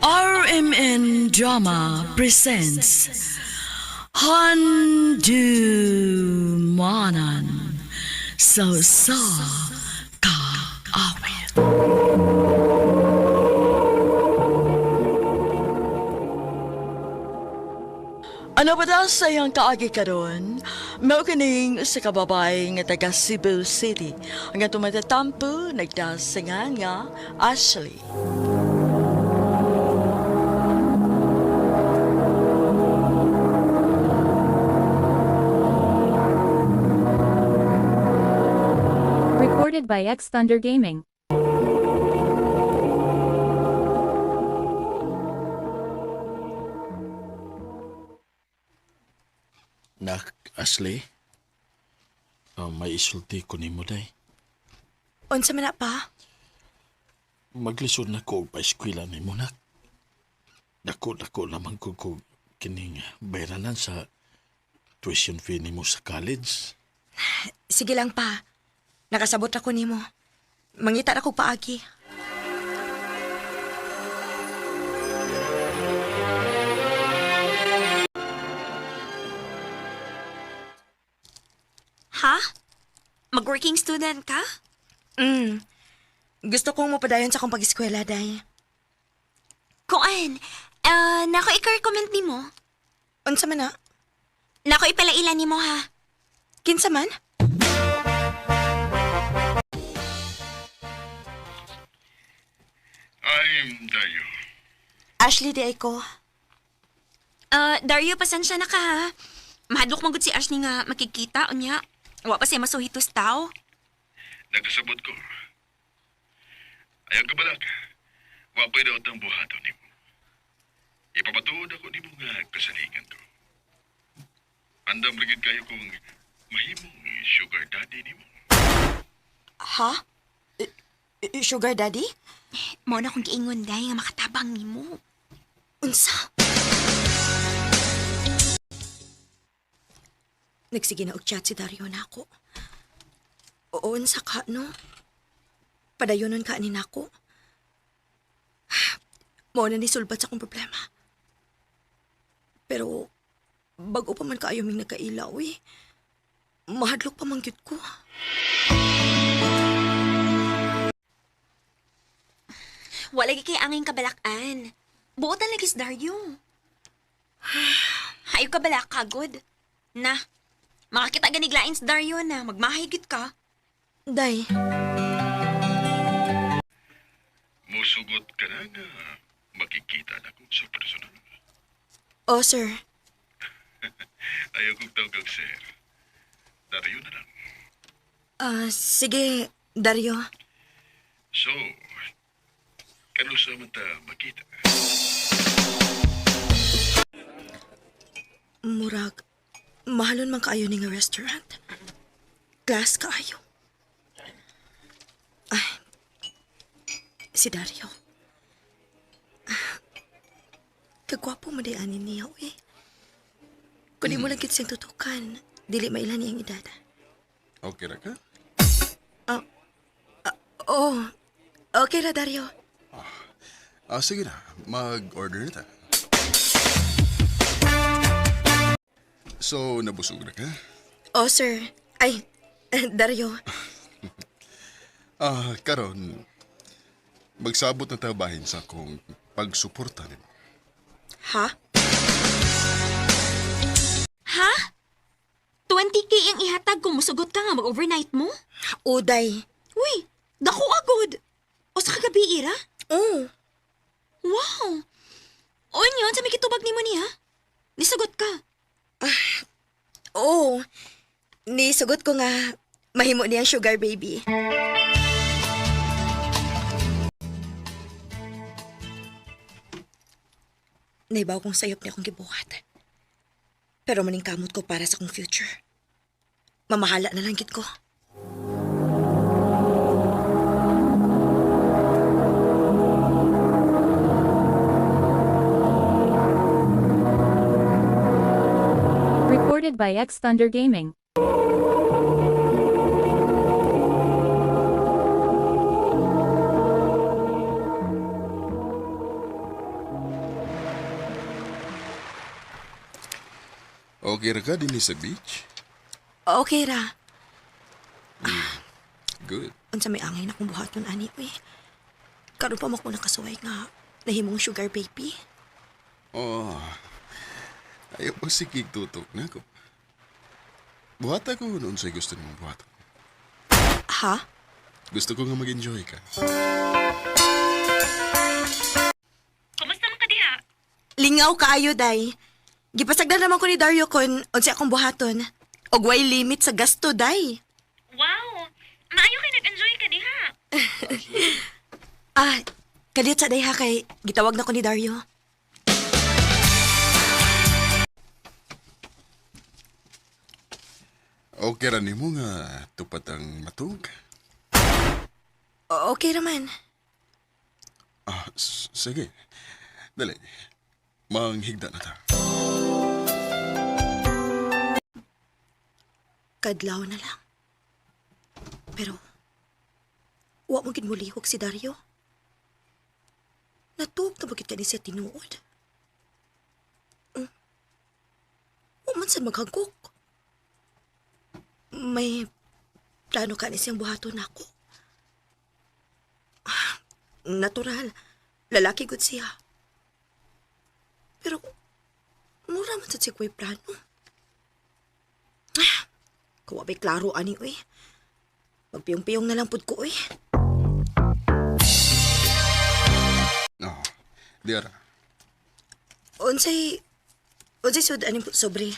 RMN Drama presents Handumanan Sa Ka Awit. Ano ba daw sa iyang kaagi karon? Mao kining sa kababay nga taga Cebu City. Ang tumatatampo nagdasingan nga Ashley. Recorded by X Thunder Gaming. Nak, Ashley, may isulti ko nimo day. Unsa man na pa? Maglisod na ko pa eskwela nimo nak. Dako lamang ko kining bayranan sa tuition fee nimo sa college. Sige lang pa. Nakasabot ako nimo. Mangita na ko paagi. Ha? Mag-working student ka? Gusto kong mapadayon sa akong pag-eskwela, day. Kuan, nako i-recommend ni mo. Unsa man na? Nako ipalailan ni mo ha. Kinsa man? I'm Dayo. Ashley, di ko. Dario, pasensya na ka ha. Mahadlok magud si Ashley nga makikita unya. Wa pa siya masuhitos tao. Nagkasabot ko. Ayaw ka balak. Wapay daw ang buhato ni mo. Ipapatuod ako ni mo nga kasalingan ko. Andam rigid kayo kung mahimong sugar daddy ni mo. Ha? Sugar daddy? Mo na kong giingon day nga makatabang ni mo. Unsa? Nagsige na og chat si Dario na ako. Oo, unsa ka, no? Padayonon ka ni nako. Mo na ni sulbat sa akong problema. Pero, bago pa man kaayo ming nagkailaw eh. Mahadlok pa man gyud ko. Wala gi kay angin kabalakan. Buotan lagi si Dario. Hayo ka balak kagod. Na, makakita ganiglain si Dario na magmahigit ka. Day, Musugot ka na nga makikita na ko sa personal. oh sir. Ayaw kong tawag sir. Dario na lang. Sige, Dario. So, kanusa man ta makita. Murag, mahalon man kaayo ni nga restaurant. Class kaayo. Ay, si Dario. Kagwapo mo di anin niya, eh. Kung di mo lang kit siyang tutukan, dili mailan niyang edad. Okay na ka? Oh, okay na, Dario. Sige na. Mag-order na ta. So, nabusog na ka? Oh, sir. Ay, Dario. Karon, magsabot na tabahin sa akong pagsuporta nimo. Ha? Ha? 20K ang ihatag kung musugot ka nga mag-overnight mo? Uday. Uy, dako agod. O sa kagabi, Ira? Oh, Wow! O yun, sa may kitubag ni mo niya? Nisugot ka. oh. Nisugot ko nga, mahimo niyang sugar baby. Naibaw kong sayop niya akong gibuhat. Pero maning kamot ko para sa akong future. Mamahala na lang gid ko. Recorded by X Thunder Gaming. Okay ra ka din sa beach? Okay ra. Good. Unsa may angay na kong buhaton ani uy. Karon pa mo ko nakasuway nga nahimong sugar baby. Oh, ayaw pa sikig tutok na ko. Buhata ko noon sa'y gusto mong buhata. Ha? Gusto ko nga mag-enjoy ka. Kumusta man ka diha? Lingaw kaayo day. Gipasagdan naman ko ni Dario kon unsa akong buhaton. Og way limit sa gasto day. Wow! Maayo kay nag-enjoy ka diha. Kadiyot sa day ha kay gitawag na ko ni Dario. Okay ra nimo nga tupat ang matug. Okay raman. Sige. Dali. Manghigda na ta. Kadlaw na lang. Pero, wa mo gid mulihok si Dario. Natuog na bagit ka ni siya tinuod. Wa man sad maghagkok. May plano ka ni siyang buhaton ako. Natural. Lalaki gud siya. Pero, mura man sad siya ko'y plano. Kuwa ba'y klaro ani, uy. Magpiyong-piyong na lang pud ko, uy. Oh, diara. Unsay sud aning sobre.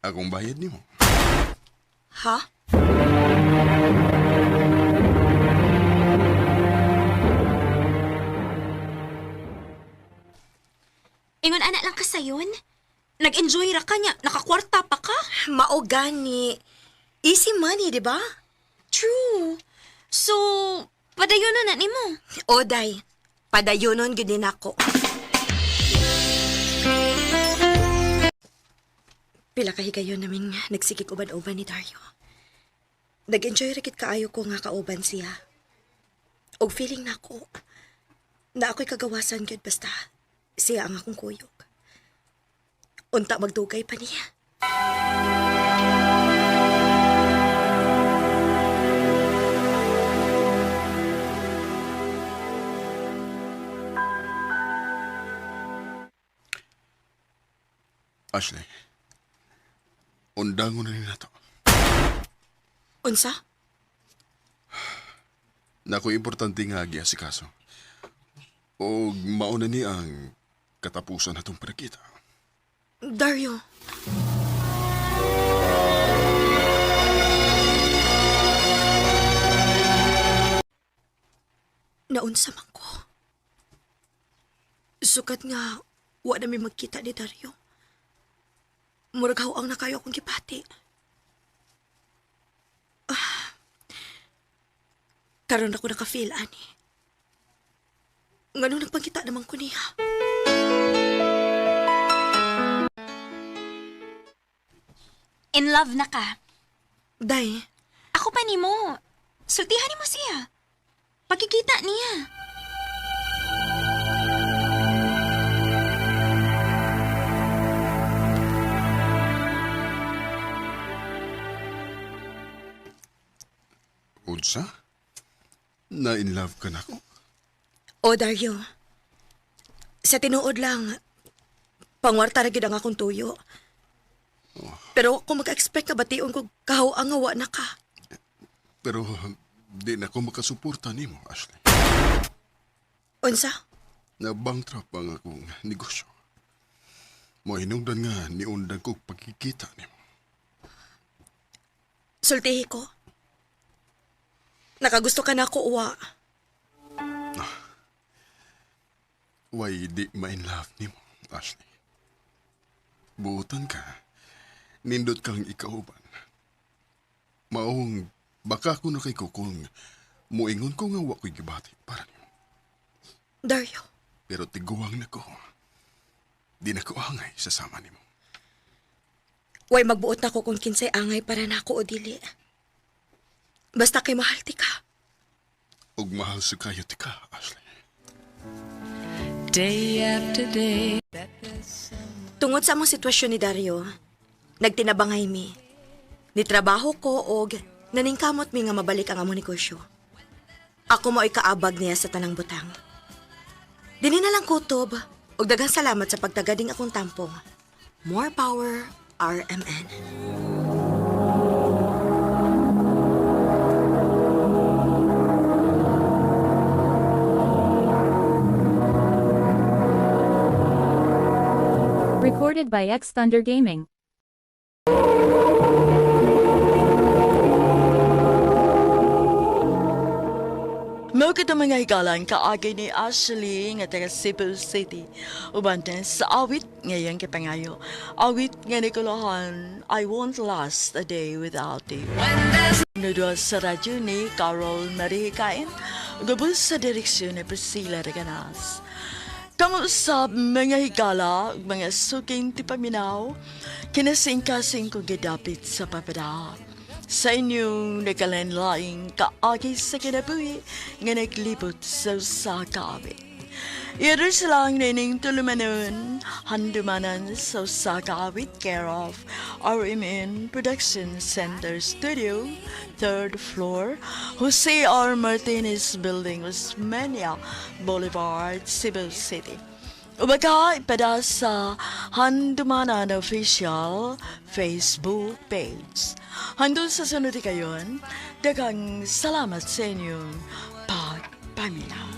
Akong bayad nimo. Ha? Ingon anak lang ka sayon? Nag-enjoy ra ka niya, nakakwarta pa ka? Mao gani. Easy money, di ba? True. So, padayon na nimo. Oday, padayonon gyud din ako. Pila ka higayon naming nagsikik uban-uban ni Dario. Nag-enjoy ra kit kaayo ko nga kauban siya. Og feeling nako na ako'y kagawasan gyud basta siya ang akong kuyog. Unta magdugay pa niya. Ashley, undangon na nila to. Unsa? Nako importante nga agi si kaso. O mauna ni ang katapusan na itong parakita. Dario. Naunsa man ko. Sukat nga, wa na may magkita ni Dario. Murag ang na kayo akong gipati. Karon ako naka-feel, ani. Nganong nagpangkita naman ko niya. In love na ka. Day, Ako pa nimo. Sultihan nimo siya. Pagkikita niya. Unsa? Na in love ka na ko? o Dario. Sa tinuod lang, pangwarta ra gyud ang akong tuyo. Pero kung mag-expect ka bation ko kahawang nga wa na ka. Pero di na ko makasuporta nimo, Ashley. Unsa? Nabangtrap ang akong negosyo. Mohinungdan nga niundan ko pagkikita nimo. Sultihi ko. Nakagusto ka na ako, uwa. Why di ma-in love nimo, Ashley? Buutan ka. Nindot kang ikauban. Maong baka ko na kay kung muingon ko nga wa ko'y gibati para nimo. Dario, Pero tiguang na ko. Di na ko angay sa sama nimo. way magbuot na ko kung kinsay angay para na ako o dili. Basta kay mahal ti ka. Ug mahal sa kayo ti ka, Ashley. Day after day. Tungod sa among sitwasyon ni Dario, Nagtinabangay mi. Nitrabaho ko og naningkamot mi nga mabalik ang among negosyo. Ako mo ikaabag niya sa tanang butang. Dini na lang kutob og daghang salamat sa pagtagading akong tampong. More power, RMN. Recorded by X Thunder Gaming. Mao kita mga higalan kaagay ni Ashley nga taga Cebu City. Uban din sa awit ngayon kipangayo. Awit nga Nikolahan, I won't last a day without you. Nudwa sa radyo ni Carol Marie Kain. Gabos sa direksyon ni Priscilla Reganas. Kamusap mga higala, mga suking tipaminaw, kinasing-kasing kong gidapit sa papada. Sa inyong nakalanlaing kaagi sa kinabuhi nga naglibot sa usakawit. Ito silang nining tulumanon, handumanan sa usakawit care of RMN Production Center Studio, 3rd floor, Jose R. Martinez Building, Osmeña Boulevard, Cebu City. Ubaga ipada sa Handumanan Official Facebook page. Handun sa sunod kayon, dagang salamat sa inyong pagpaminaw.